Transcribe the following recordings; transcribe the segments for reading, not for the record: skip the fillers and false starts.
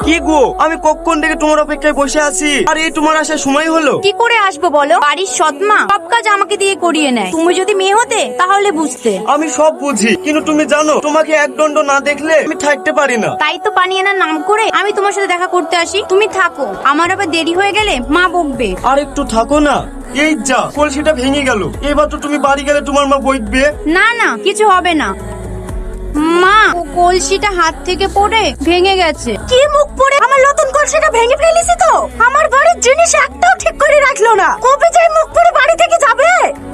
কি গো, আমি কখন থেকে তোমার অপেক্ষায় বসে আছি, আর এই তোমার আসার সময় হলো? কি করে আসবো বলো? বাড়ির সৎমা সব কাজ আমাকে দিয়ে করিয়ে নেয়। তুমি যদি মেয়ে হতে তাহলে বুঝতে। আমি সব বুঝি, কিন্তু তুমি জানো তোমাকে এক দণ্ড না দেখলে আমি থাকতে পারি না। তাই তো পানি আনার নাম করে আমি তোমার সাথে দেখা করতে আসি। তুমি থাকো, আমার আবার দেরি হয়ে গেলে মা বকবে। আর একটু থাকো না। এই যা, কলসিটা ভেঙে গেল। এবার তো তুমি বাড়ি গেলে তোমার মা বইবে। না না, কিছু হবে না মা। ও কলসিটা হাত থেকে পড়ে ভেঙে গেছে। কি মুখ পড়ে আমার নতুন কলসিটা ভেঙে ফেলেছি তো। আমার বাড়ির জিনিস একটাও ঠিক করে রাখলো না। কবে যাই মুখ পড়ে বাড়ি থেকে যাবে,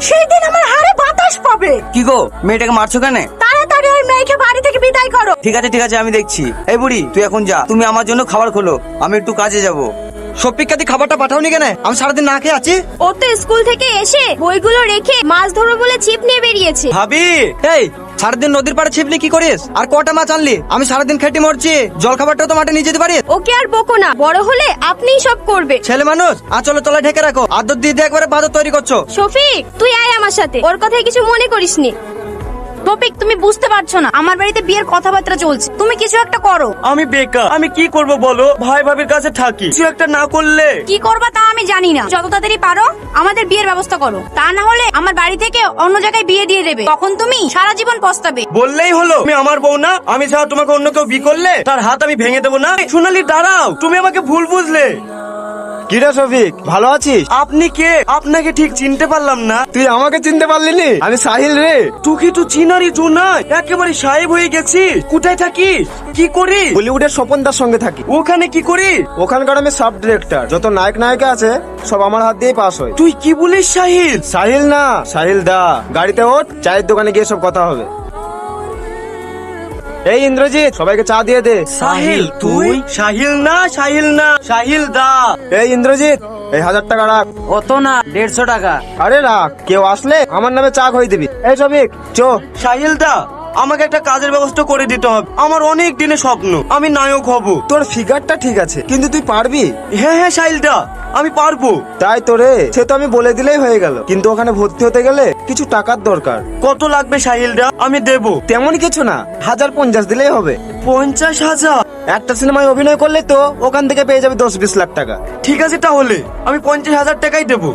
সেই দিন আমার হাড়ে বাতাস পাবে। কি গো, মেয়েটাকে মারছো কেন? তাড়াতাড়ি ওই মেয়েকে বাড়ি থেকে বিদায় করো। ঠিক আছে আমি দেখছি। এই বুড়ি, তুই এখন যা, তুমি আমার জন্য খাবার খোলো, আমি একটু কাজে যাব। সপিকাদি খাবারটা পাঠাওনি কেন? আমি সারাদিন না খেয়ে আছি। ও তো স্কুল থেকে এসে বইগুলো রেখে মাছ ধরবে বলে ছিপ নিয়ে বেরিয়েছে। ভাবি, এই সারাদিন নদীর পাড়ে ছিপলি কি করিস? আর কটা মাছ আনলি? আমি সারাদিন খেটে মরছি, জল খাবারটাও তো মাঠে নিয়ে যেতে পারিস। ওকে আর বকো না, বড় হলে আপনিই সব করবে। ছেলে মানুষ, আঁচলে তলায় ঢেকে রাখো। আদর দিয়ে দিয়ে একবারে বাদর তৈরি করছো। শফিক, তুই আয় আমার সাথে, ওর কথায় কিছু মনে করিসনি। শফিক, তুমি বুঝতে পারছো না, আমার বাড়িতে বিয়ের কথাবার্তা চলছে, তুমি কিছু একটা করো। আমি বেকার, আমি কি করব বলো? ভাই ভাবির কাছে থাকি, কিছু একটা না করলে। কি করবা তা আমি জানি না, যত তাড়াতাড়ি পারো আমাদের বিয়ের ব্যবস্থা করো। তা না হলে আমার বাড়ি থেকে অন্য জায়গায় বিয়ে দিয়ে দেবে, তখন তুমি সারা জীবন পস্তাবে। বললেই হলো তুমি আমার বউ না? আমি ছাড়া তোমাকে অন্য কেউ বিয়ে করলে তার হাত আমি ভেঙে দেবো না? সোনালি দাঁড়াও, তুমি আমাকে ভুল বুঝলে। কিরে শফিক, ভালো আছিস? আপনি কে? আপনাকে ঠিক চিনতে পারলাম না। তুই আমাকে চিনতে পারলি নি? আমি সাহিল রে। তুই তো চিনারি তো নাই, একেবারে সাহেব হয়ে গেছি। কোথায় থাকিস, কি করি? বলিউডের স্বপনদার সঙ্গে থাকি। ওখানে কি করি? ওখানকার আমি সাব ডিরেক্টর। যত নায়ক নায়িকা আছে সব আমার হাত দিয়ে পাস হয়। তুই কি বলিস সাহিল? সাহিল না, সাহিল দা। গাড়িতে ওঠ, চায়ের দোকানে গিয়ে সব কথা হবে। এই ইন্দ্রজিৎ, সবাইকে চা দিয়ে দে। সাহিল তুই? সাহিল না, সাহিল না, সাহিল দা। এই ইন্দ্রজিৎ, এই 1000 টাকা রাখ। অত না, 150 টাকা। আরে রাখ, কেউ আসলে আমার নামে চা খাই দিবি। এই শফিক, চো। সাহিল দা, আমাকে একটা কাজের ব্যবস্থা করে দিতে হবে। আমার অনেক দিনের স্বপ্ন, আমি নায়ক হব। তোর ফিগারটা ঠিক আছে, কিন্তু তুই পারবি? হ্যাঁ সাহিল দা, আমি পারবো। তাই তো রে, সে তো আমি বলে দিলেই হয়ে গেল, কিন্তু ওখানে ভর্তি হতে গেলে কিছু টাকার দরকার। কত লাগবে সাহিল দা? আমি দেবো। তেমন কিছু না, 1050 দিলেই হবে। 50,000? একটা সিনেমায় অভিনয় করলে তো ওখান থেকে পেয়ে যাবে 10-20 লাখ টাকা। ঠিক আছে, তাহলে আমি 50,000 টাকাই দেবো।